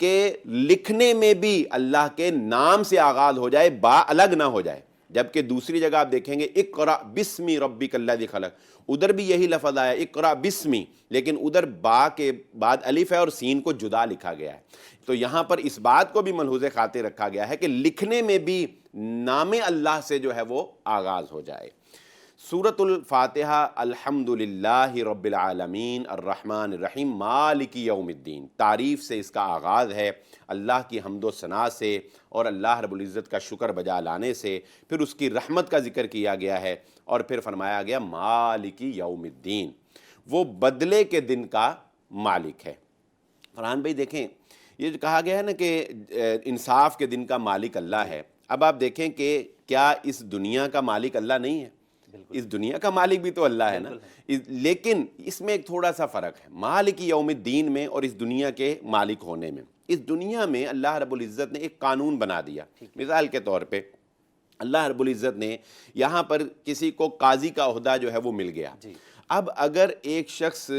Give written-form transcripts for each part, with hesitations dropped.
کہ لکھنے میں بھی اللہ کے نام سے آغاز ہو جائے، با الگ نہ ہو جائے، جبکہ دوسری جگہ آپ دیکھیں گے اقرأ بسمی ربک الذی خلق، ادھر بھی یہی لفظ آیا اقرأ بسمی، لیکن ادھر با کے بعد الف ہے اور سین کو جدا لکھا گیا ہے۔ تو یہاں پر اس بات کو بھی ملحوظ خاطر رکھا گیا ہے کہ لکھنے میں بھی نام اللہ سے جو ہے وہ آغاز ہو جائے۔ سورۃ الفاتحہ الحمدللہ رب العالمین الرحمن الرحیم مالک یوم الدین، تعریف سے اس کا آغاز ہے، اللہ کی حمد و ثنا سے اور اللہ رب العزت کا شکر بجا لانے سے، پھر اس کی رحمت کا ذکر کیا گیا ہے اور پھر فرمایا گیا مالک یوم الدین، وہ بدلے کے دن کا مالک ہے۔ فرحان بھائی دیکھیں، یہ جو کہا گیا ہے نا کہ انصاف کے دن کا مالک اللہ ہے، اب آپ دیکھیں کہ کیا اس دنیا کا مالک اللہ نہیں ہے؟ اس دنیا کا مالک بھی تو اللہ ہے نا، لیکن اس میں ایک تھوڑا سا فرق ہے مالک یوم الدین میں اور اس دنیا کے مالک ہونے میں۔ اس دنیا میں اللہ رب العزت نے ایک قانون بنا دیا، مثال کے طور پہ اللہ رب العزت نے یہاں پر کسی کو قاضی کا عہدہ جو ہے وہ مل گیا، اب اگر ایک شخص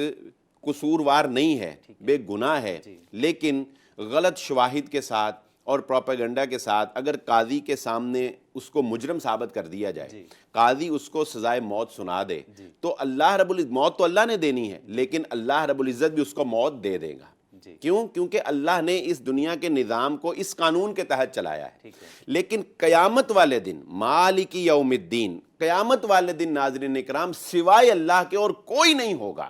قصوروار نہیں ہے، بے گناہ ہے، لیکن غلط شواہد کے ساتھ اور پروپیگنڈا کے ساتھ اگر قاضی کے سامنے اس کو مجرم ثابت کر دیا جائے، قاضی اس کو سزائے موت سنا دے، تو اللہ رب العزت، موت تو اللہ نے دینی ہے لیکن اللہ رب العزت بھی اس کو موت دے دے گا۔ کیوں؟ کیونکہ اللہ نے اس دنیا کے نظام کو اس قانون کے تحت چلایا ہے۔ لیکن قیامت والے دن مالک یوم الدین، قیامت والے دن ناظرین اکرام سوائے اللہ کے اور کوئی نہیں ہوگا،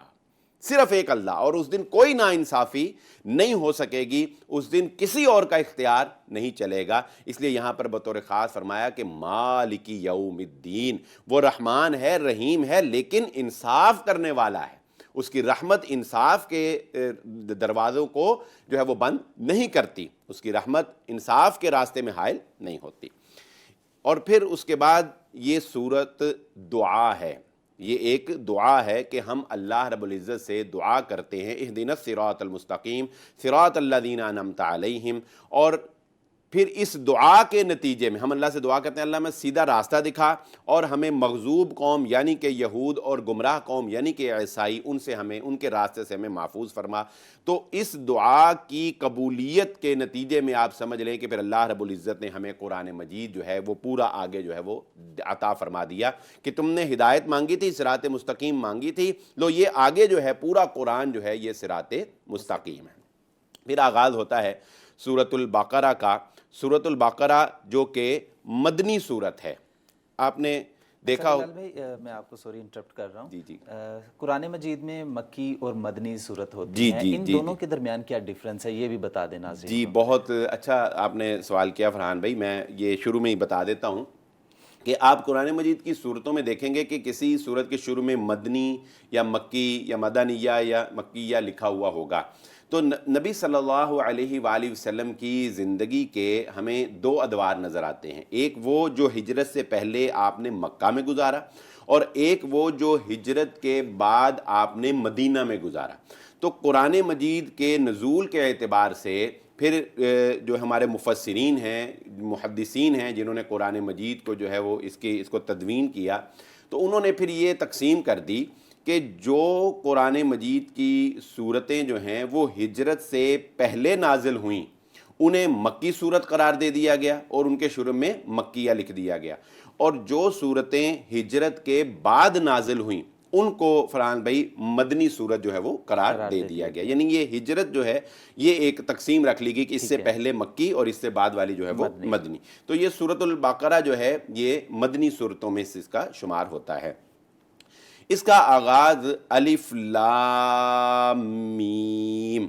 صرف ایک اللہ، اور اس دن کوئی ناانصافی نہیں ہو سکے گی، اس دن کسی اور کا اختیار نہیں چلے گا۔ اس لیے یہاں پر بطور خاص فرمایا کہ مالک یوم الدین، وہ رحمان ہے، رحیم ہے، لیکن انصاف کرنے والا ہے، اس کی رحمت انصاف کے دروازوں کو جو ہے وہ بند نہیں کرتی، اس کی رحمت انصاف کے راستے میں حائل نہیں ہوتی۔ اور پھر اس کے بعد یہ سورت دعا ہے، یہ ایک دعا ہے کہ ہم اللہ رب العزت سے دعا کرتے ہیں اہدنا الصراط المستقیم صراط الذین انعمت علیہم، اور پھر اس دعا کے نتیجے میں ہم اللہ سے دعا کرتے ہیں اللہ ہمیں سیدھا راستہ دکھا اور ہمیں مغضوب قوم یعنی کہ یہود اور گمراہ قوم یعنی کہ عیسائی ان سے ہمیں، ان کے راستے سے ہمیں محفوظ فرما۔ تو اس دعا کی قبولیت کے نتیجے میں آپ سمجھ لیں کہ پھر اللہ رب العزت نے ہمیں قرآن مجید جو ہے وہ پورا آگے جو ہے وہ عطا فرما دیا کہ تم نے ہدایت مانگی تھی، صراط مستقیم مانگی تھی، لو یہ آگے جو ہے پورا قرآن جو ہے یہ صراط مستقیم ہے۔ پھر آغاز ہوتا ہے سورۃ البقرہ کا، سورۃ البقرہ جو کہ مدنی سورت ہے۔ آپ نے دیکھا ہو بھائی میں آپ کو سوری انٹرپٹ کر رہا ہوں، قرآن مجید میں مکی اور مدنی صورت ہوتی ہے، ان دونوں کے درمیان کیا ڈیفرنس ہے یہ بھی بتا دیں ناظرین۔ جی بہت اچھا آپ نے سوال کیا فرحان بھائی، میں یہ شروع میں ہی بتا دیتا ہوں کہ آپ قرآن مجید کی صورتوں میں دیکھیں گے کہ کسی صورت کے شروع میں مدنی یا مکی یا مدنیہ یا مکیہ لکھا ہوا ہوگا۔ تو نبی صلی اللہ علیہ وآلہ وسلم کی زندگی کے ہمیں دو ادوار نظر آتے ہیں، ایک وہ جو ہجرت سے پہلے آپ نے مکہ میں گزارا اور ایک وہ جو ہجرت کے بعد آپ نے مدینہ میں گزارا۔ تو قرآن مجید کے نزول کے اعتبار سے پھر جو ہمارے مفسرین ہیں، محدثین ہیں جنہوں نے قرآن مجید کو جو ہے وہ اس کو تدوین کیا، تو انہوں نے پھر یہ تقسیم کر دی کہ جو قرآن مجید کی صورتیں جو ہیں وہ ہجرت سے پہلے نازل ہوئیں انہیں مکی صورت قرار دے دیا گیا اور ان کے شروع میں مکیہ لکھ دیا گیا، اور جو صورتیں ہجرت کے بعد نازل ہوئیں ان کو فرحان بھائی مدنی صورت جو ہے وہ قرار دے دیا گیا۔ یعنی یہ ہجرت جو ہے یہ ایک تقسیم رکھ لی گئی کہ اس سے پہلے مکی اور اس سے بعد والی جو ہے وہ مدنی۔ تو یہ سورۃ البقرہ جو ہے یہ مدنی صورتوں میں سے اس کا شمار ہوتا ہے۔ اس کا آغاز الف لام میم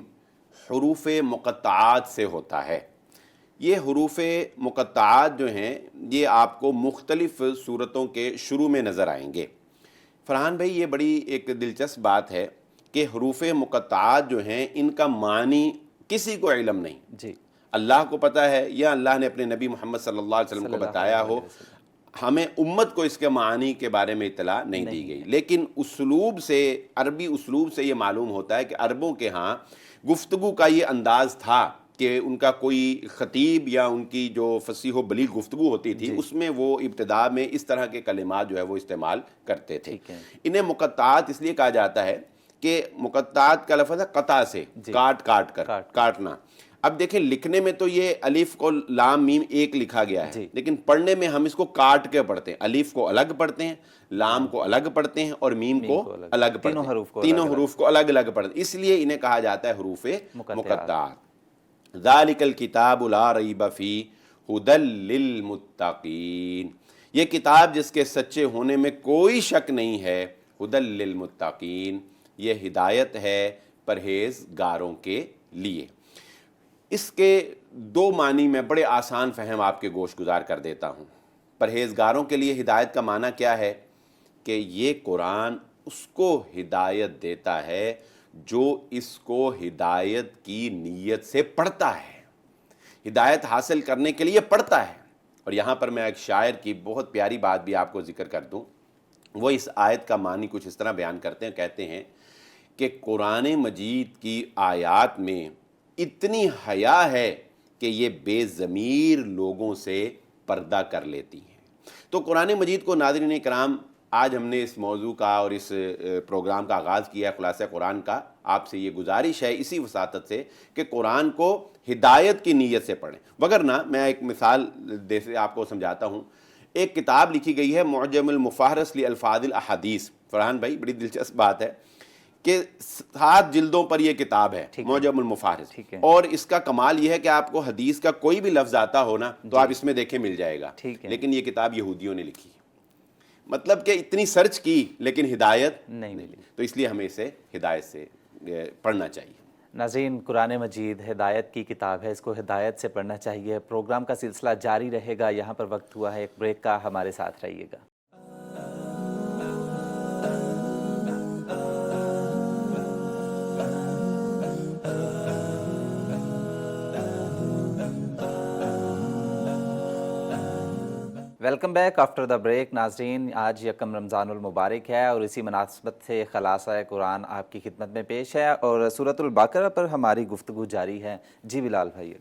حروف مقطعات سے ہوتا ہے۔ یہ حروف مقطعات جو ہیں یہ آپ کو مختلف صورتوں کے شروع میں نظر آئیں گے۔ فرحان بھائی یہ بڑی ایک دلچسپ بات ہے کہ حروف مقطعات جو ہیں ان کا معنی کسی کو علم نہیں، جی اللہ کو پتہ ہے یا اللہ نے اپنے نبی محمد صلی اللہ علیہ وسلم کو بتایا ہو، ہمیں امت کو اس کے معنی کے بارے میں اطلاع نہیں دی گئی، لیکن اسلوب سے، عربی اسلوب سے یہ معلوم ہوتا ہے کہ عربوں کے ہاں گفتگو کا یہ انداز تھا کہ ان کا کوئی خطیب یا ان کی جو فصیح و بلیغ گفتگو ہوتی تھی اس میں وہ ابتدا میں اس طرح کے کلمات جو ہے وہ استعمال کرتے تھے۔ انہیں مقطعات اس لیے کہا جاتا ہے کہ مقطعات کا لفظ ہے قطع سے، کاٹ کر کاٹنا۔ اب دیکھیں لکھنے میں تو یہ الف کو لام میم ایک لکھا گیا ہے، جی۔ لیکن پڑھنے میں ہم اس کو کاٹ کے پڑھتے ہیں، الف کو الگ پڑھتے ہیں، لام کو الگ پڑھتے ہیں اور میم کو الگ پڑھتے تینوں ہیں، حروف کو تینوں حروف کو الگ الگ پڑھتے ہیں، اس لیے انہیں کہا جاتا ہے حروف مقطعات۔ ذالک الکتاب لا ریب فیہ ھدی للمتقین، یہ کتاب جس کے سچے ہونے میں کوئی شک نہیں ہے، ھدی للمتقین، یہ ہدایت ہے پرہیزگاروں کے لیے۔ اس کے دو معنی میں بڑے آسان فہم آپ کے گوش گزار کر دیتا ہوں۔ پرہیزگاروں کے لیے ہدایت کا معنی کیا ہے کہ یہ قرآن اس کو ہدایت دیتا ہے جو اس کو ہدایت کی نیت سے پڑھتا ہے، ہدایت حاصل کرنے کے لیے پڑھتا ہے۔ اور یہاں پر میں ایک شاعر کی بہت پیاری بات بھی آپ کو ذکر کر دوں، وہ اس آیت کا معنی کچھ اس طرح بیان کرتے ہیں، کہتے ہیں کہ قرآن مجید کی آیات میں اتنی حیا ہے کہ یہ بے ضمیر لوگوں سے پردہ کر لیتی ہیں۔ تو قرآن مجید کو ناظرین اکرام، آج ہم نے اس موضوع کا اور اس پروگرام کا آغاز کیا ہے خلاصہ قرآن کا، آپ سے یہ گزارش ہے اسی وساطت سے کہ قرآن کو ہدایت کی نیت سے پڑھیں۔ وگرنہ میں ایک مثال دے سے آپ کو سمجھاتا ہوں، ایک کتاب لکھی گئی ہے معجم المفہرس لالفاظ الاحادیث، فرحان بھائی بڑی دلچسپ بات ہے کہ 7 جلدوں پر یہ کتاب ہے معجم المفہرس، اور اس کا کمال یہ ہے کہ آپ کو حدیث کا کوئی بھی لفظ آتا ہو نا تو آپ اس میں دیکھیں مل جائے گا، لیکن یہ کتاب یہودیوں نے لکھی، مطلب کہ اتنی سرچ کی لیکن ہدایت نہیں ملی، تو اس لیے ہمیں اسے ہدایت سے پڑھنا چاہیے۔ ناظرین، قرآن مجید ہدایت کی کتاب ہے، اس کو ہدایت سے پڑھنا چاہیے۔ پروگرام کا سلسلہ جاری رہے گا، یہاں پر وقت ہوا ہے ایک بریک کا، ہمارے ساتھ رہیے گا۔ Welcome back after the break. ناظرین، آج یکم رمضان المبارک ہے اور اسی مناسبت سے خلاصہ قرآن آپ کی خدمت میں پیش ہے اور سورۃ البقرہ پر ہماری گفتگو جاری ہے۔ جی بلال بھائی۔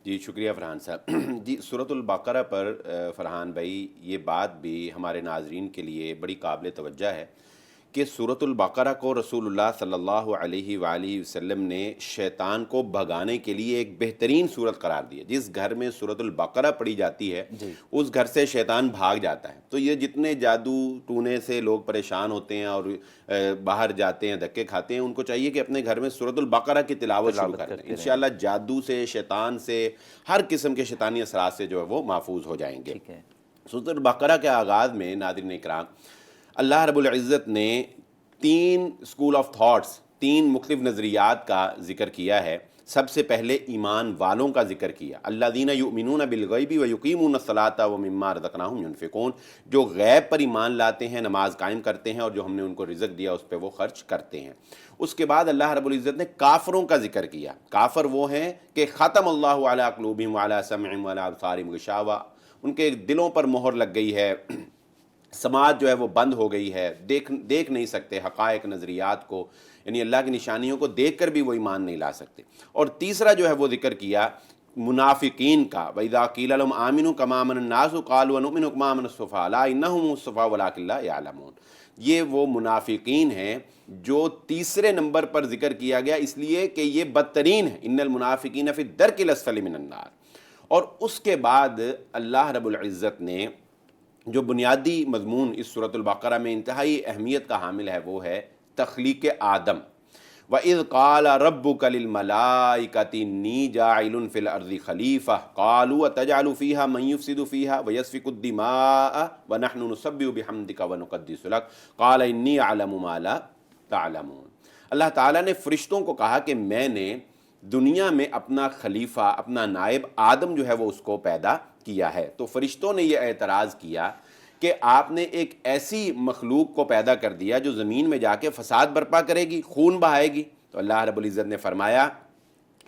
جی شکریہ فرحان صاحب۔ جی سورۃ البقرہ پر فرحان بھائی یہ بات بھی ہمارے ناظرین کے لیے بڑی قابل توجہ ہے کہ سورۃ البقرہ کو رسول اللہ صلی اللہ علیہ وآلہ وسلم نے شیطان کو بھگانے کے لیے ایک بہترین صورت قرار دی ہے۔ جس گھر میں سورۃ البقرہ پڑھی جاتی ہے اس گھر سے شیطان بھاگ جاتا ہے۔ تو یہ جتنے جادو ٹونے سے لوگ پریشان ہوتے ہیں اور باہر جاتے ہیں دھکے کھاتے ہیں، ان کو چاہیے کہ اپنے گھر میں سورۃ البقرہ کی تلاوت شروع کر دیں، انشاءاللہ جادو سے، شیطان سے، ہر قسم کے شیطانی اثرات سے جو ہے وہ محفوظ ہو جائیں گے۔ سورۃ البقرہ کے آغاز میں ناظرین اکرام اللہ رب العزت نے 3 اسکول آف تھاٹس، 3 مختلف نظریات کا ذکر کیا ہے۔ سب سے پہلے ایمان والوں کا ذکر کیا، الذین یؤمنون بالغیب ویقیمون الصلاۃ ومما رزقناہم ینفقون، جو غیب پر ایمان لاتے ہیں، نماز قائم کرتے ہیں اور جو ہم نے ان کو رزق دیا اس پہ وہ خرچ کرتے ہیں۔ اس کے بعد اللہ رب العزت نے کافروں کا ذکر کیا۔ کافر وہ ہیں کہ ختم اللہ علی قلوبہم وعلی سمعہم وعلی ابصارہم غشاوہ، ان کے دلوں پر مہر لگ گئی ہے، سماعت جو ہے وہ بند ہو گئی ہے، دیکھ نہیں سکتے حقائق نظریات کو، یعنی اللہ کی نشانیوں کو دیکھ کر بھی وہ ایمان نہیں لا سکتے۔ اور تیسرا جو ہے وہ ذکر کیا منافقین کا، وَإِذَا قِيلَ لَهُمْ آمِنُوا كَمَا آمَنَ النَّاسُ قَالُوا وَنُؤْمِنُ كَمَا آمَنَ السُّفَهَاءُ أَلَا إِنَّهُمْ هُمُ السُّفَهَاءُ وَلَٰكِن لَا يَعْلَمُونَ۔ یہ وہ منافقین ہیں جو تیسرے نمبر پر ذکر کیا گیا اس لیے کہ یہ بدترین ہیں، إِنَّ الْمُنَافِقِينَ فِي الدَّرْكِ الْأَسْفَلِ مِنَ النَّارِ۔ اور اس کے بعد اللہ رب العزت نے جو بنیادی مضمون اس سورۃ البقرہ میں انتہائی اہمیت کا حامل ہے وہ ہے تخلیق آدم۔ وَإِذْ قَالَ رَبُّكَ لِلْمَلَائِكَةِ إِنِّي جَاعِلٌ فِي الْأَرْضِ خَلِيفَةً قَالُوا أَتَجْعَلُ فِيهَا مَن يُفْسِدُ فِيهَا وَيَسْفِكُ الدِّمَاءَ وَنَحْنُ نُسَبِّحُ بِحَمْدِكَ وَنُقَدِّسُ لَكَ قَالَ إِنِّي أَعْلَمُ مَا لَا تَعْلَمُونَ۔ اللہ تعالیٰ نے فرشتوں کو کہا کہ میں نے دنیا میں اپنا خلیفہ، اپنا نائب آدم جو ہے وہ اس کو پیدا کیا ہے۔ تو فرشتوں نے یہ اعتراض کیا کہ آپ نے ایک ایسی مخلوق کو پیدا کر دیا جو زمین میں جا کے فساد برپا کرے گی، خون بہائے گی۔ تو اللہ رب العزت نے فرمایا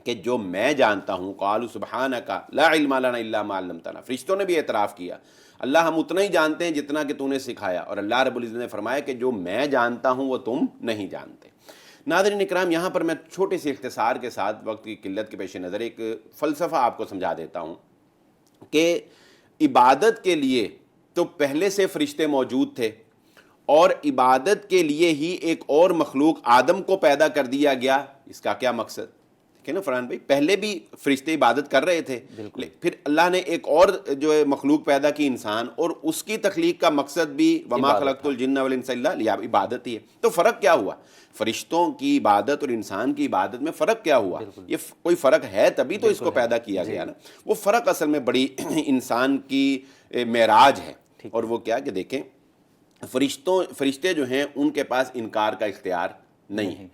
کہ جو میں جانتا ہوں، قالوا سبحانک لا علم لنا الا ما علمتنا، فرشتوں نے بھی اعتراف کیا، اللہ ہم اتنا ہی جانتے ہیں جتنا کہ تو نے سکھایا، اور اللہ رب العزت نے فرمایا کہ جو میں جانتا ہوں وہ تم نہیں جانتے۔ ناظرین اکرام، یہاں پر میں چھوٹے سے اختصار کے ساتھ وقت کی قلت کے پیش نظر ایک فلسفہ آپ کو سمجھا دیتا ہوں کہ عبادت کے لیے تو پہلے سے فرشتے موجود تھے، اور عبادت کے لیے ہی ایک اور مخلوق آدم کو پیدا کر دیا گیا۔ اس کا کیا مقصد؟ دیکھیں نا فرحان بھائی، پہلے بھی فرشتے عبادت کر رہے تھے، پھر اللہ نے ایک اور جو ہے مخلوق پیدا کی، انسان، اور اس کی تخلیق کا مقصد بھی وما خلقت الجن والانس الا لیعبدون، عبادت ہی ہے۔ تو فرق کیا ہوا؟ فرشتوں کی عبادت اور انسان کی عبادت میں فرق کیا ہوا؟ یہ کوئی فرق ہے تبھی تو اس کو پیدا کیا گیا نا۔ وہ فرق اصل میں بڑی انسان کی معراج ہے، اور وہ کیا کہ دیکھیں فرشتے جو ہیں ان کے پاس انکار کا اختیار نہیں ہے،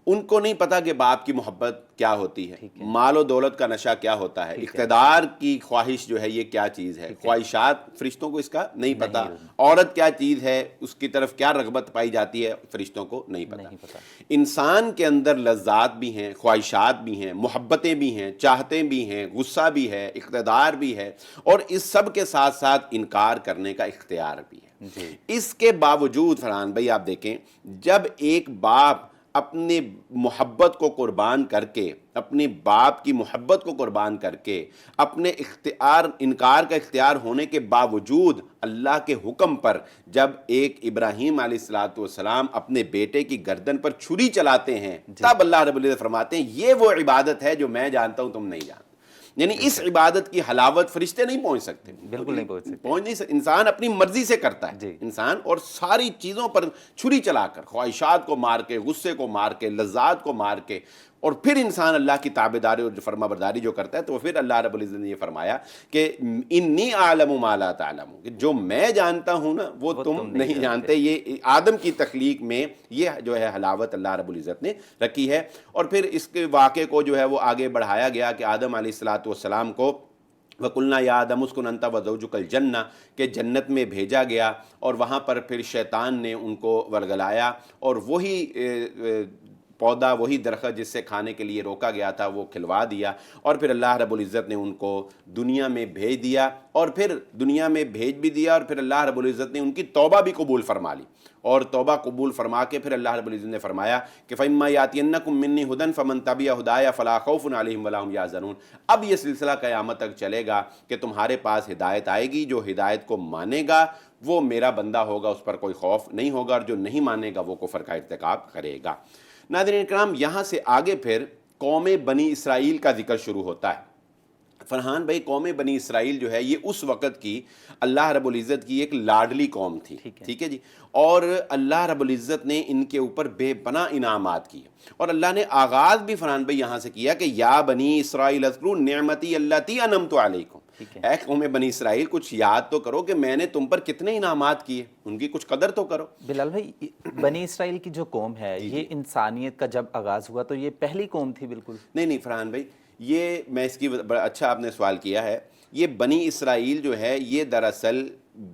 ان کو نہیں پتا کہ باپ کی محبت کیا ہوتی ہے، مال و دولت کا نشہ کیا ہوتا ہے، اقتدار کی خواہش جو ہے یہ کیا چیز ہے، خواہشات فرشتوں کو اس کا نہیں پتا، عورت کیا چیز ہے اس کی طرف کیا رغبت پائی جاتی ہے فرشتوں کو نہیں پتا۔ انسان کے اندر لذات بھی ہیں، خواہشات بھی ہیں، محبتیں بھی ہیں، چاہتیں بھی ہیں، غصہ بھی ہے، اقتدار بھی ہے، اور اس سب کے ساتھ ساتھ انکار کرنے کا اختیار بھی ہے۔ اس کے باوجود فرحان بھائی آپ دیکھیں، جب ایک باپ اپنے محبت کو قربان کر کے، اپنے باپ کی محبت کو قربان کر کے، اپنے انکار کا اختیار ہونے کے باوجود اللہ کے حکم پر جب ایک ابراہیم علیہ السلام اپنے بیٹے کی گردن پر چھری چلاتے ہیں، تب اللہ رب العزت فرماتے ہیں یہ وہ عبادت ہے جو میں جانتا ہوں تم نہیں جانتے۔ یعنی اس عبادت کی حلاوت فرشتے نہیں پہنچ سکتے، بالکل نہیں پہنچ سکتے۔ انسان اپنی مرضی سے کرتا ہے انسان، اور ساری چیزوں پر چھری چلا کر، خواہشات کو مار کے، غصے کو مار کے، لذات کو مار کے، اور پھر انسان اللہ کی تابعداری اور فرما برداری جو کرتا ہے، تو پھر اللہ رب العزت نے یہ فرمایا کہ انی اعلم ما لا تعلمون، کہ جو میں جانتا ہوں نا وہ تم نہیں جانتے۔ یہ آدم کی تخلیق میں یہ جو ہے حلاوت اللہ رب العزت نے رکھی ہے۔ اور پھر اس کے واقعے کو جو ہے وہ آگے بڑھایا گیا کہ آدم علیہ السلام کو وَقُلْنَا يَا آدَمُ اسْكُنْ أَنْتَ وَزَوْجُكَ الْجَنَّةَ، کہ جنت میں بھیجا گیا، اور وہاں پر پھر شیطان نے ان کو ورگلایا، اور وہی پودا، وہی درخت جس سے کھانے کے لیے روکا گیا تھا وہ کھلوا دیا، اور پھر اللہ رب العزت نے ان کو دنیا میں بھیج دیا، اور پھر دنیا میں بھیج بھی دیا، اور پھر اللہ رب العزت نے ان کی توبہ بھی قبول فرما لی، اور توبہ قبول فرما کے پھر اللہ رب العزت نے فرمایا کہ فَإِمَّا يَأْتِيَنَّكُم مِّنِّي هُدًى فَمَن تَبِعَ هُدَايَ فَلَا خَوْفٌ عَلَيْهِمْ وَلَا هُمْ يَحْزَنُونَ۔ اب یہ سلسلہ قیامت تک چلے گا کہ تمہارے پاس ہدایت آئے گی، جو ہدایت کو مانے گا وہ میرا بندہ ہوگا، اس پر کوئی خوف نہیں ہوگا، اور جو نہیں مانے گا وہ کفر کا ارتکاب کرے گا۔ ناظرین کرام، یہاں سے آگے پھر قوم بنی اسرائیل کا ذکر شروع ہوتا ہے۔ فرحان بھائی، قوم بنی اسرائیل جو ہے یہ اس وقت کی اللہ رب العزت کی ایک لاڈلی قوم تھی، ٹھیک ہے جی، اور اللہ رب العزت نے ان کے اوپر بے پناہ انعامات کیے، اور اللہ نے آغاز بھی فرحان بھائی یہاں سے کیا کہ یا بنی اسرائیل اذکروا نعمتی اللتی انعمت علیکم، اے قوم بنی اسرائیل کچھ یاد تو کرو کہ میں نے تم پر کتنے انعامات کیے، ان کی کچھ قدر تو کرو۔ بلال بھائی، بنی اسرائیل کی جو قوم ہے یہ انسانیت کا جب آغاز ہوا تو یہ پہلی قوم تھی؟ بالکل نہیں فرحان بھائی، یہ میں اس کی بڑا اچھا آپ نے سوال کیا ہے۔ یہ بنی اسرائیل جو ہے یہ دراصل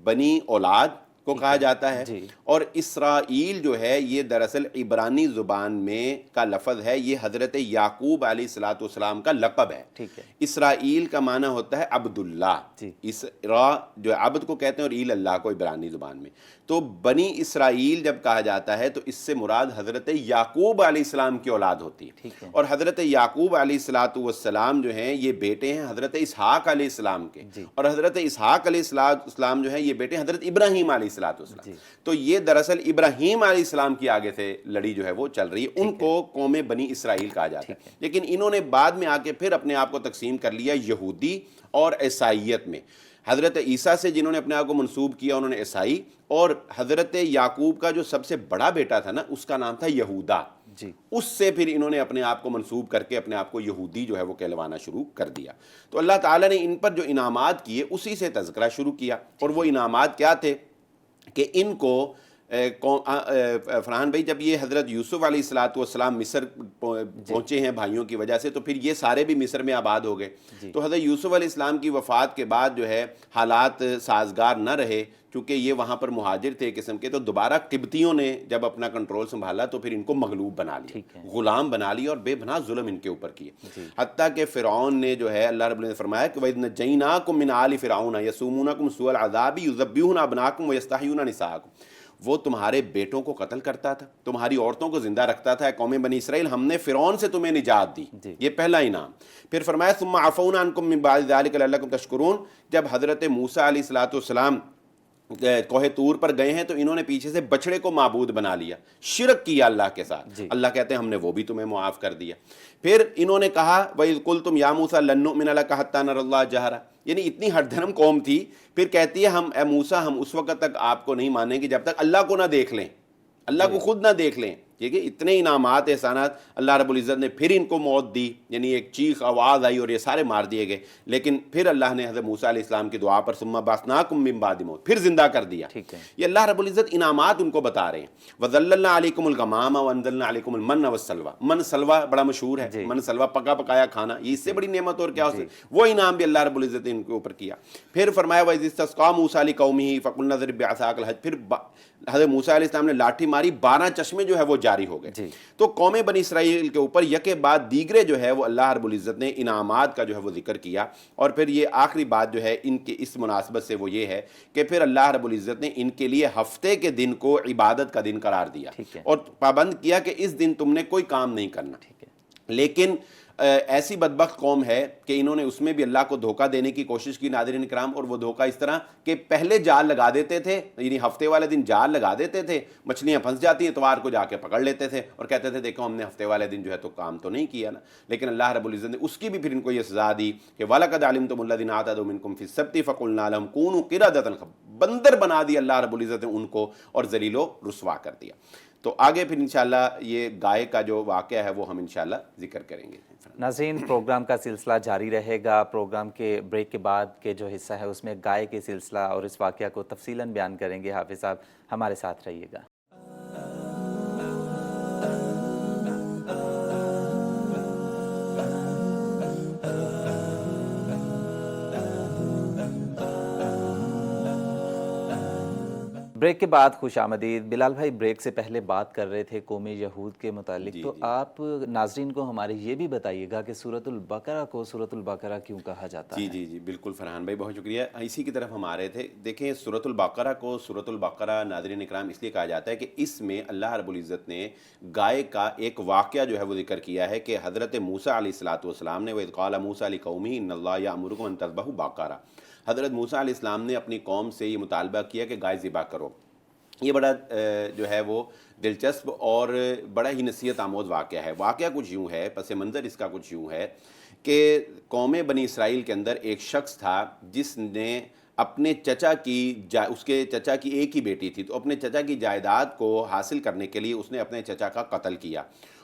بنی اولاد کو کہا جاتا ہے، اور اسرائیل جو ہے یہ دراصل عبرانی زبان میں کا لفظ ہے، یہ حضرت یعقوب علیہ السلام کا لقب ہے۔ اسرائیل کا معنی ہوتا ہے عبداللہ، اسرا جو عبد کو کہتے ہیں، اور ایل اللہ کو عبرانی زبان میں۔ تو بنی اسرائیل جب کہا جاتا ہے تو اس سے مراد حضرت یعقوب علیہ السلام کی اولاد ہوتی ہے، اور حضرت یعقوب علیہ السلام جو ہیں یہ بیٹے ہیں حضرت اسحاق علیہ السلام کے، اور حضرت اسحاق علیہ السلام جو ہیں یہ بیٹے حضرت ابراہیم علیہ السلام۔ تو یہ دراصل ابراہیم علیہ السلام کی آگے سے لڑی جو ہے وہ چل رہی ہے، ان کو قوم بنی اسرائیل کہا جاتا ہے۔ لیکن انہوں نے بعد میں آ کے پھر اپنے آپ کو تقسیم کر لیا یہودی اور عیسائیت میں۔ حضرت عیسیٰ سے جنہوں نے اپنے آپ کو منسوب کیا انہوں نے عیسائی، اور حضرت یعقوب کا جو سب سے بڑا بیٹا تھا نا اس کا نام تھا یہودا، اس سے پھر انہوں نے اپنے آپ کو منسوب کر کے اپنے آپ کو یہودی جو ہے وہ کہلوانا شروع کر دیا۔ تو اللہ تعالیٰ نے ان پر جو انعامات کیے اسی سے تذکرہ شروع کیا، اور وہ انعامات کیا تھے کہ ان کو فرحان بھائی جب یہ حضرت یوسف علیہ السلام مصر پہنچے ہیں بھائیوں کی وجہ سے، تو پھر یہ سارے بھی مصر میں آباد ہو گئے۔ تو حضرت یوسف علیہ السلام کی وفات کے بعد جو ہے حالات سازگار نہ رہے، چونکہ یہ وہاں پر مہاجر تھے قسم کے، تو دوبارہ قبطیوں نے جب اپنا کنٹرول سنبھالا تو پھر ان کو مغلوب بنا لیا، غلام بنا لیا، اور بے پناہ ظلم ان کے اوپر کیے، حتیٰ کہ فرعون نے جو ہے اللہ رب العزت نے فرمایا کہ وَإِذْ نَجَّيْنَاكُم مِّنْ آلِ فِرْعَوْنَ يَسُومُونَكُمْ سُوءَ الْعَذَابِ يُذَبِّحُونَ أَبْنَاءَكُمْ وَيَسْتَحْيُونَ نِسَاءَكُمْ، وہ تمہارے بیٹوں کو قتل کرتا تھا، تمہاری عورتوں کو زندہ رکھتا تھا۔ قوم بنی اسرائیل، ہم نے فرعون سے تمہیں نجات دی، یہ پہلا انعام۔ پھر فرمایا ثُمَّ عَفَوْنَا عَنْكُم مِّن بَعْدِ ذَلِكَ لَعَلَّكُمْ تَشْكُرُونَ، جب حضرت موسیٰ علیہ السلام کوہ طور پر گئے ہیں تو انہوں نے پیچھے سے بچڑے کو معبود بنا لیا، شرک کیا اللہ کے ساتھ، اللہ کہتے ہیں ہم نے وہ بھی تمہیں معاف کر دیا۔ پھر انہوں نے کہا وَإِذْ قُلْتُمْ يَا مُوسَىٰ لَن نُّؤْمِنَ لَكَ حَتَّىٰ نَرَى اللَّهَ جَهْرًا، یعنی اتنی ہٹ دھرم قوم تھی، پھر کہتی ہے ہم اے موسیٰ ہم اس وقت تک آپ کو نہیں مانیں گے جب تک اللہ کو نہ دیکھ لیں، اللہ کو خود نہ دیکھ لیں۔ ٹھیک ہے، اتنے انعامات احسانات، اللہ رب العزت نے پھر ان کو موت دی، یعنی ایک چیخ آواز آئی اور یہ سارے مار دیے گئے، لیکن پھر اللہ نے حضرت موسیٰ علیہ السلام کی دعا پر ثم بعثناکم من بعد موت، پھر زندہ کر دیا۔ یہ اللہ رب العزت انعامات ان کو بتا رہے ہیں۔ وَظَلَّلْنَا عَلَيْكُمُ الْغَمَامَ وَأَنزَلْنَا عَلَيْكُمُ الْمَنَّ وَالسَّلْوَىٰ، من سلوہ بڑا مشہور ہے، من سلوہ پکا پکایا کھانا، یہ اس سے بڑی نعمت اور کیا ہو سکتی، وہ انعام بھی اللہ رب العزت نے ان کے اوپر کیا۔ پھر فرمایا وَإِذِ اسْتَسْقَىٰ مُوسَىٰ لِقَوْمِهِ فَقُلْنَا اضْرِب بِّعَصَاكَ الْحَجَرَ، پھر حضرت موسیٰ علیہ السلام نے لاٹھی ماری، 12 چشمے جو ہے وہ جاری ہو گئے۔ تو قوم بنی اسرائیل کے اوپر یکے بعد دیگرے جو ہے وہ اللہ رب العزت نے انعامات کا جو ہے وہ ذکر کیا، اور پھر یہ آخری بات جو ہے ان کے اس مناسبت سے وہ یہ ہے کہ پھر اللہ رب العزت نے ان کے لیے ہفتے کے دن کو عبادت کا دن قرار دیا اور پابند کیا کہ اس دن تم نے کوئی کام نہیں کرنا۔ لیکن ایسی بدبخت قوم ہے کہ انہوں نے اس میں بھی اللہ کو دھوکہ دینے کی کوشش کی ناظرین کرام، اور وہ دھوکہ اس طرح کہ پہلے جال لگا دیتے تھے، یعنی ہفتے والے دن جال لگا دیتے تھے، مچھلیاں پھنس جاتی ہیں، اتوار کو جا کے پکڑ لیتے تھے اور کہتے تھے دیکھو ہم نے ہفتے والے دن جو ہے تو کام تو نہیں کیا نا، لیکن اللہ رب العزت نے اس کی بھی پھر ان کو یہ سزا دی کہ وَلَقَدْ عَلِمْتُمُ الَّذِينَ اعْتَدُوا مِنكُمْ فِي السَّبْتِ فَقُلْنَا لَهُمْ كُونُوا قِرَدَةً، بندر بنا دیا اللہ رب العزت نے ان کو اور ذلیل و رسوا کر دیا۔ تو آگے پھر انشاءاللہ یہ گائے کا جو واقعہ ہے وہ ہم انشاءاللہ ذکر کریں گے۔ ناظرین پروگرام کا سلسلہ جاری رہے گا، پروگرام کے بریک کے بعد کے جو حصہ ہے اس میں گائے کے سلسلہ اور اس واقعہ کو تفصیلاً بیان کریں گے۔ حافظ صاحب ہمارے ساتھ رہیے گا۔ بریک کے بعد خوش آمدید۔ بلال بھائی بریک سے پہلے بات کر رہے تھے قوم یہود کے متعلق، تو آپ ناظرین کو ہمارے یہ بھی بتائیے گا کہ سورۃ البقرہ کو سورۃ البقرہ کیوں کہا جاتا ہے؟ جی بالکل فرحان بھائی، بہت شکریہ، اسی کی طرف ہم آ رہے تھے۔ دیکھیں سورۃ البقرہ کو سورۃ البقرہ ناظرین اکرام اس لیے کہا جاتا ہے کہ اس میں اللہ رب العزت نے گائے کا ایک واقعہ جو ہے وہ ذکر کیا ہے کہ حضرت موسیٰ علیہ السلام نے وَإِذْ قَالَ مُوسَىٰ لِقَوْمِهِ إِنَّ اللَّهَ يَأْمُرُكُمْ أَن تَذْبَحُوا بَقَرَةً، حضرت موسیٰ علیہ السلام نے اپنی قوم سے یہ مطالبہ کیا کہ گائے ذبح کرو۔ یہ بڑا جو ہے وہ دلچسپ اور بڑا ہی نصیحت آموز واقعہ ہے۔ واقعہ کچھ یوں ہے، پس منظر اس کا کچھ یوں ہے کہ قوم بنی اسرائیل کے اندر ایک شخص تھا جس نے اپنے چچا کی اس کے چچا کی ایک ہی بیٹی تھی، تو اپنے چچا کی جائیداد کو حاصل کرنے کے لیے اس نے اپنے چچا کا قتل کیا،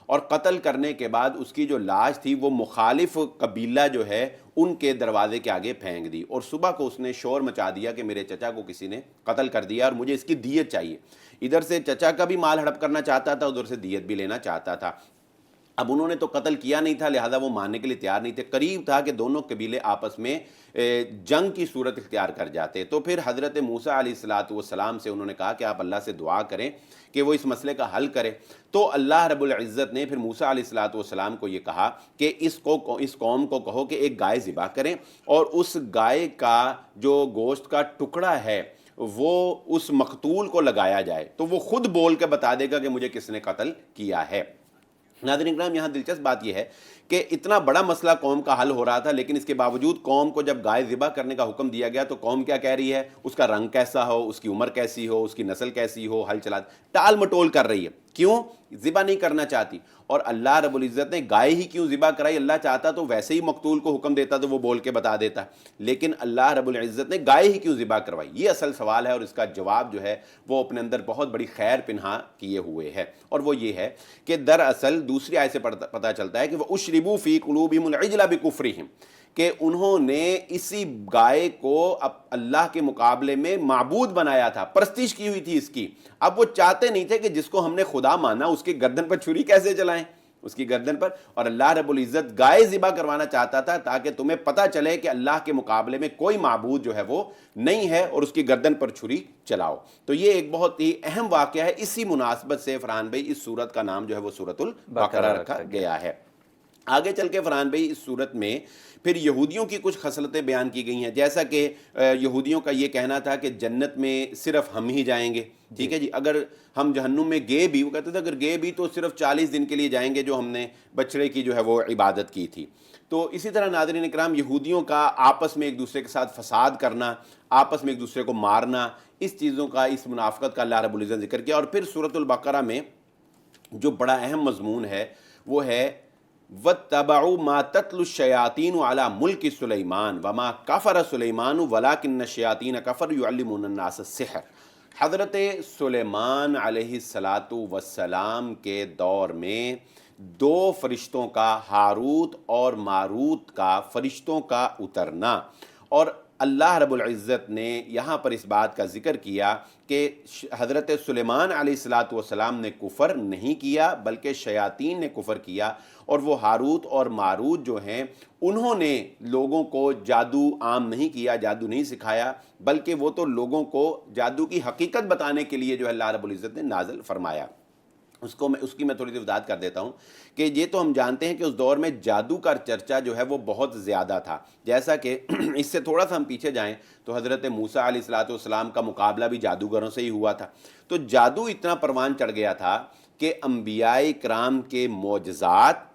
اور قتل کرنے کے بعد اس کی جو لاش تھی وہ مخالف قبیلہ جو ہے ان کے دروازے کے آگے پھینک دی، اور صبح کو اس نے شور مچا دیا کہ میرے چچا کو کسی نے قتل کر دیا اور مجھے اس کی دیت چاہیے۔ ادھر سے چچا کا بھی مال ہڑپ کرنا چاہتا تھا، ادھر سے دیت بھی لینا چاہتا تھا۔ اب انہوں نے تو قتل کیا نہیں تھا، لہذا وہ ماننے کے لیے تیار نہیں تھے، قریب تھا کہ دونوں قبیلے آپس میں جنگ کی صورت اختیار کر جاتے۔ تو پھر حضرت موسیٰ علیہ السلام سے انہوں نے کہا کہ آپ اللہ سے دعا کریں کہ وہ اس مسئلے کا حل کرے۔ تو اللہ رب العزت نے پھر موسیٰ علیہ السلام کو یہ کہا کہ اس قوم کو کہو کہ ایک گائے ذبح کریں، اور اس گائے کا جو گوشت کا ٹکڑا ہے وہ اس مقتول کو لگایا جائے، تو وہ خود بول کے بتا دے گا کہ مجھے کس نے قتل کیا ہے۔ ناظرین کرام یہاں دلچسپ بات یہ ہے کہ اتنا بڑا مسئلہ قوم کا حل ہو رہا تھا، لیکن اس کے باوجود قوم کو جب گائے ذبح کرنے کا حکم دیا گیا تو قوم کیا کہہ رہی ہے؟ اس کا رنگ کیسا ہو، اس کی عمر کیسی ہو، اس کی نسل کیسی ہو، ہل چلا ٹال مٹول کر رہی ہے، کیوں ذبح نہیں کرنا چاہتی۔ اور اللہ رب العزت نے گائے ہی کیوں ذبح کرائی؟ اللہ چاہتا تو ویسے ہی مقتول کو حکم دیتا تو وہ بول کے بتا دیتا، لیکن اللہ رب العزت نے گائے ہی کیوں ذبح کروائی؟ یہ اصل سوال ہے، اور اس کا جواب جو ہے وہ اپنے اندر بہت بڑی خیر پنہا کیے ہوئے ہے، اور وہ یہ ہے کہ دراصل دوسری آیت سے پتہ چلتا ہے کہ وَأُشْرِبُوا فِي قُلُوبِهِمُ الْعِجْلَ بِكُفْرِهِمْ، کہ انہوں نے اسی گائے کو اللہ کے مقابلے میں معبود بنایا تھا، پرستش کی ہوئی تھی اس کی۔ اب وہ چاہتے نہیں تھے کہ جس کو ہم نے خدا مانا اس کی گردن پر چھری کیسے چلائیں، اس کی گردن پر، اور اللہ رب العزت گائے ذبح کروانا چاہتا تھا تاکہ تمہیں پتہ چلے کہ اللہ کے مقابلے میں کوئی معبود جو ہے وہ نہیں ہے، اور اس کی گردن پر چھری چلاؤ۔ تو یہ ایک بہت ہی اہم واقعہ ہے، اسی مناسبت سے فرحان بھائی اس سورت کا نام جو ہے وہ سورۃ البقرہ رکھا گیا ہے۔ آگے چل کے فرحان بھائی اس صورت میں پھر یہودیوں کی کچھ خصلتیں بیان کی گئی ہیں، جیسا کہ یہودیوں کا یہ کہنا تھا کہ جنت میں صرف ہم ہی جائیں گے، ٹھیک ہے جی، اگر ہم جہنم میں گئے بھی، وہ کہتے تھے اگر گئے بھی تو صرف 40 دن کے لیے جائیں گے جو ہم نے بچڑے کی جو ہے وہ عبادت کی تھی۔ تو اسی طرح ناظرین اکرام یہودیوں کا آپس میں ایک دوسرے کے ساتھ فساد کرنا، آپس میں ایک دوسرے کو مارنا، اس چیزوں کا، اس منافقت کا اللہ رب العزت نے ذکر کیا۔ اور پھر سورۃ البقرہ میں جو بڑا اہم مضمون ہے وہ ہے وَاتَّبَعُوا مَا تَتْلُو الشَّيَاطِينُ عَلَى مُلْكِ سُلَيْمَانَ وَمَا كَفَرَ سُلَيْمَانُ وَلَكِنَّ الشَّيَاطِينَ كَفَرُوا يُعَلِّمُونَ النَّاسَ السِّحْرَ۔ حضرت سلیمان علیہ السلام کے دور میں دو فرشتوں کا، ہاروت اور ماروت کا، فرشتوں کا اترنا، اور اللہ رب العزت نے یہاں پر اس بات کا ذکر کیا کہ حضرت سلیمان علیہ السلام نے کفر نہیں کیا بلکہ شیاطین نے کفر کیا، اور وہ ہاروت اور ماروت جو ہیں انہوں نے لوگوں کو جادو عام نہیں کیا، جادو نہیں سکھایا، بلکہ وہ تو لوگوں کو جادو کی حقیقت بتانے کے لیے جو ہے اللہ رب العزت نے نازل فرمایا۔ اس کی میں تھوڑی سی وضاحت کر دیتا ہوں کہ یہ تو ہم جانتے ہیں کہ اس دور میں جادو کا چرچا جو ہے وہ بہت زیادہ تھا، جیسا کہ اس سے تھوڑا سا ہم پیچھے جائیں تو حضرت موسیٰ علیہ السلام کا مقابلہ بھی جادوگروں سے ہی ہوا تھا۔ تو جادو اتنا پروان چڑھ گیا تھا کہ انبیاء کرام کے معجزات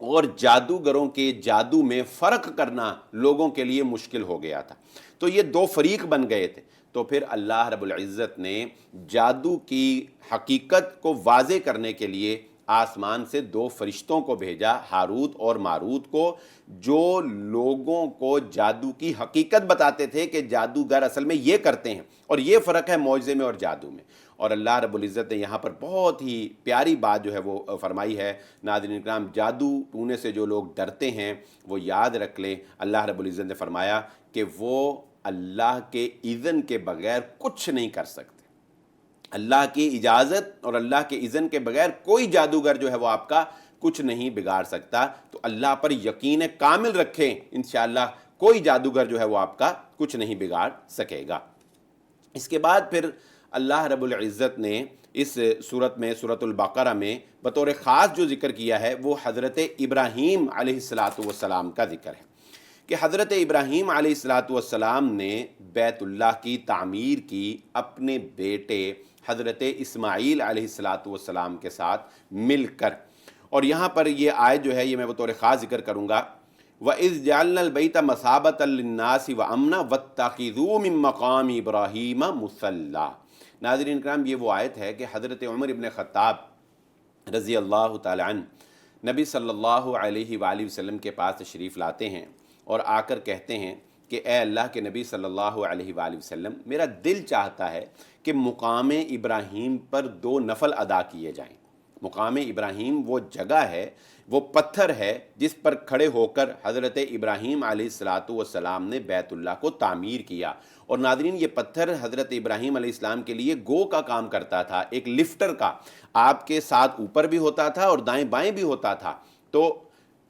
اور جادوگروں کے جادو میں فرق کرنا لوگوں کے لیے مشکل ہو گیا تھا، تو یہ دو فریق بن گئے تھے۔ تو پھر اللہ رب العزت نے جادو کی حقیقت کو واضح کرنے کے لیے آسمان سے دو فرشتوں کو بھیجا، ہاروت اور ماروت کو، جو لوگوں کو جادو کی حقیقت بتاتے تھے کہ جادوگر اصل میں یہ کرتے ہیں، اور یہ فرق ہے معجزے میں اور جادو میں۔ اور اللہ رب العزت نے یہاں پر بہت ہی پیاری بات جو ہے وہ فرمائی ہے۔ ناظرین کرام، جادو ٹونے سے جو لوگ ڈرتے ہیں وہ یاد رکھ لیں، اللہ رب العزت نے فرمایا کہ وہ اللہ کے اذن کے بغیر کچھ نہیں کر سکتے۔ اللہ کی اجازت اور اللہ کے اذن کے بغیر کوئی جادوگر جو ہے وہ آپ کا کچھ نہیں بگاڑ سکتا۔ تو اللہ پر یقین کامل رکھیں، انشاءاللہ کوئی جادوگر جو ہے وہ آپ کا کچھ نہیں بگاڑ سکے گا۔ اس کے بعد پھر اللہ رب العزت نے اس صورت میں، سورۃ البقرہ میں بطور خاص جو ذکر کیا ہے وہ حضرت ابراہیم علیہ السلام کا ذکر ہے کہ حضرت ابراہیم علیہ السلام نے بیت اللہ کی تعمیر کی اپنے بیٹے حضرت اسماعیل علیہ السلام کے ساتھ مل کر۔ اور یہاں پر یہ آیت جو ہے یہ میں بطور خاص ذکر کروں گا، وَإِذْ جَعَلْنَا الْبَيْتَ مَثَابَةً لِلنَّاسِ وَأَمْنًا وَاتَّخِذُوا مِن مَّقَامِ إِبْرَاهِيمَ مُصَلًّى۔ ناظرین کرام، یہ وہ آیت ہے کہ حضرت عمر ابن خطاب رضی اللہ تعالی عنہ نبی صلی اللہ علیہ وآلہ وسلم کے پاس تشریف لاتے ہیں اور آ کر کہتے ہیں کہ اے اللہ کے نبی صلی اللہ علیہ وآلہ وسلم، میرا دل چاہتا ہے کہ مقام ابراہیم پر 2 نفل ادا کیے جائیں۔ مقام ابراہیم وہ جگہ ہے، وہ پتھر ہے جس پر کھڑے ہو کر حضرت ابراہیم علیہ السلام نے بیت اللہ کو تعمیر کیا۔ اور ناظرین، یہ پتھر حضرت ابراہیم علیہ السلام کے لیے گو کا کام کرتا تھا، ایک لفٹر کا، آپ کے ساتھ اوپر بھی ہوتا تھا اور دائیں بائیں بھی ہوتا تھا۔ تو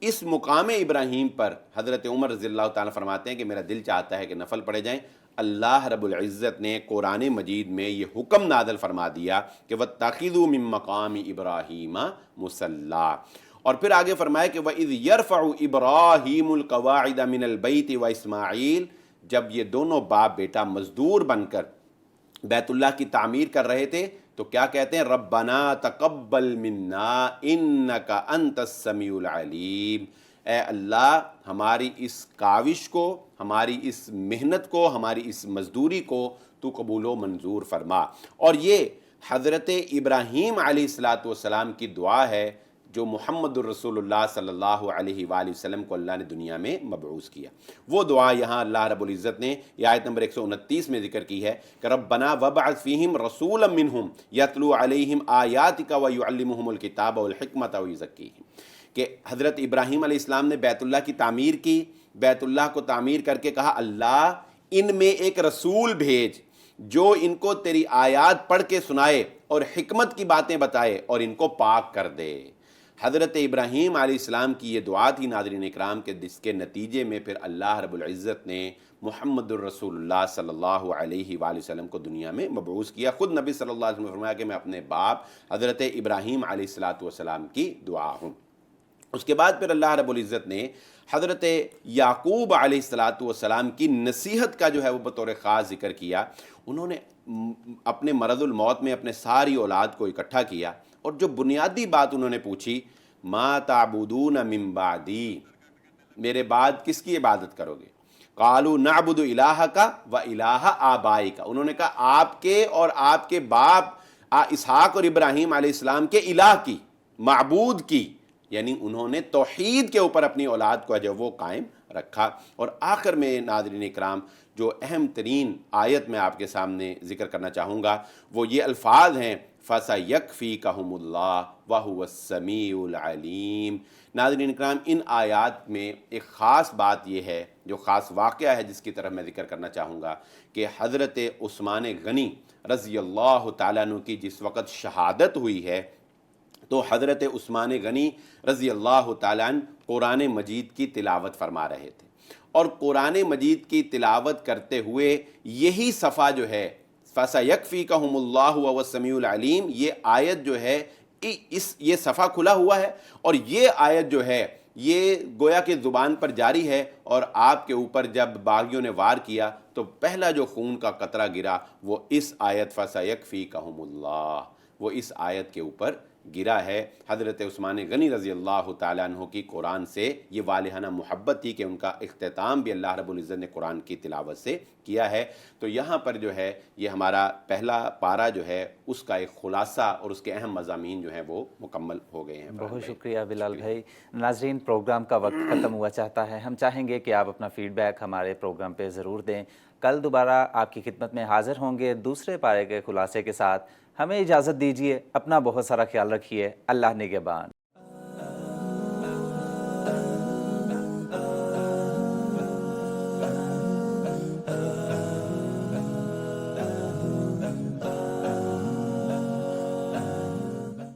اس مقام ابراہیم پر حضرت عمر رضی اللہ تعالیٰ فرماتے ہیں کہ میرا دل چاہتا ہے کہ نفل پڑھے جائیں۔ اللہ رب العزت نے قرآن مجید میں یہ حکم نازل فرما دیا کہ وَاتَّخِذُوا مِن مَّقَامِ إِبْرَاهِيمَ مُصَلًّى، اور پھر آگے فرمایا کہ وَإِذْ يَرْفَعُ إِبْرَاهِيمُ الْقَوَاعِدَ مِنَ الْبَيْتِ وَإِسْمَاعِيلُ، جب یہ دونوں باپ بیٹا مزدور بن کر بیت اللہ کی تعمیر کر رہے تھے تو کیا کہتے ہیں؟ ربنا تقبل منا انک انت السمیع العلیم، اے اللہ ہماری اس کاوش کو، ہماری اس محنت کو، ہماری اس مزدوری کو تو قبول و منظور فرما۔ اور یہ حضرت ابراہیم علیہ السلام کی دعا ہے جو محمد الرسول اللہ صلی اللہ علیہ وآلہ وسلم کو اللہ نے دنیا میں مبعوث کیا۔ وہ دعا یہاں اللہ رب العزت نے یہ آیت نمبر 129 میں ذکر کی ہے کہ ربنا وابعث فیہم رسولا منہم یتلو علیہم آیاتک ویعلمہم الکتاب والحکمت ویزکیہم، کہ حضرت ابراہیم علیہ السلام نے بیت اللہ کی تعمیر کی، بیت اللہ کو تعمیر کر کے کہا اللہ ان میں ایک رسول بھیج جو ان کو تیری آیات پڑھ کے سنائے اور حکمت کی باتیں بتائے اور ان کو پاک کر دے۔ حضرت ابراہیم علیہ السلام کی یہ دعا تھی ناظرین اکرام کے، جس کے نتیجے میں پھر اللہ رب العزت نے محمد الرسول اللہ صلی اللہ علیہ وآلہ وسلم کو دنیا میں مبعوث کیا۔ خود نبی صلی اللہ علیہ وسلم نے فرمایا کہ میں اپنے باپ حضرت ابراہیم علیہ السلام کی دعا ہوں۔ اس کے بعد پھر اللہ رب العزت نے حضرت یعقوب علیہ السلام کی نصیحت کا جو ہے وہ بطور خاص ذکر کیا۔ انہوں نے اپنے مرض الموت میں اپنے ساری اولاد کو اکٹھا کیا اور جو بنیادی بات انہوں نے پوچھی، ما تعبدون من بعدی، میرے بعد کس کی عبادت کرو گے؟ قالوا نعبد الہک و الہ آبائک، انہوں نے کہا آپ کے اور آپ کے باپ اسحاق اور ابراہیم علیہ السلام کے الہ کی، معبود کی، یعنی انہوں نے توحید کے اوپر اپنی اولاد کو جو وہ قائم رکھا۔ اور آخر میں ناظرین اکرام جو اہم ترین آیت میں آپ کے سامنے ذکر کرنا چاہوں گا وہ یہ الفاظ ہیں فَسَيَكْفِيكَهُمُ اللَّهُ وَهُوَ السَّمِيعُ الْعَلِيمُ۔ ناظرین اکرام ان آیات میں ایک خاص بات یہ ہے، جو خاص واقعہ ہے جس کی طرف میں ذکر کرنا چاہوں گا، کہ حضرت عثمان غنی رضی اللہ تعالیٰ عنہ کی جس وقت شہادت ہوئی ہے تو حضرت عثمان غنی رضی اللہ تعالیٰ عنہ قرآن مجید کی تلاوت فرما رہے تھے، اور قرآن مجید کی تلاوت کرتے ہوئے یہی صفحہ جو ہے فَسَيَكْفِيكَهُمُ اللَّهُ وَهُوَ السَّمِيعُ الْعَلِيمُ، یہ آیت جو ہے یہ صفحہ کھلا ہوا ہے، اور یہ آیت جو ہے یہ گویا کہ زبان پر جاری ہے، اور آپ کے اوپر جب باغیوں نے وار کیا تو پہلا جو خون کا قطرہ گرا وہ اس آیت فَسَيَكْفِيكَهُمُ اللَّهُ، وہ اس آیت کے اوپر گرا ہے۔ حضرت عثمان غنی رضی اللہ تعالیٰ عنہ کی قرآن سے یہ والہانہ محبت تھی کہ ان کا اختتام بھی اللہ رب العزت نے قرآن کی تلاوت سے کیا ہے۔ تو یہاں پر جو ہے یہ ہمارا پہلا پارہ جو ہے اس کا ایک خلاصہ اور اس کے اہم مضامین جو ہیں وہ مکمل ہو گئے ہیں۔ بہت شکریہ بلال بھائی۔ ناظرین پروگرام کا وقت ختم ہوا چاہتا ہے، ہم چاہیں گے کہ آپ اپنا فیڈ بیک ہمارے پروگرام پہ ضرور دیں۔ کل دوبارہ آپ کی خدمت میں حاضر ہوں گے دوسرے پارے کے خلاصے کے ساتھ۔ ہمیں اجازت دیجیے، اپنا بہت سارا خیال رکھیے، اللہ نگہبان۔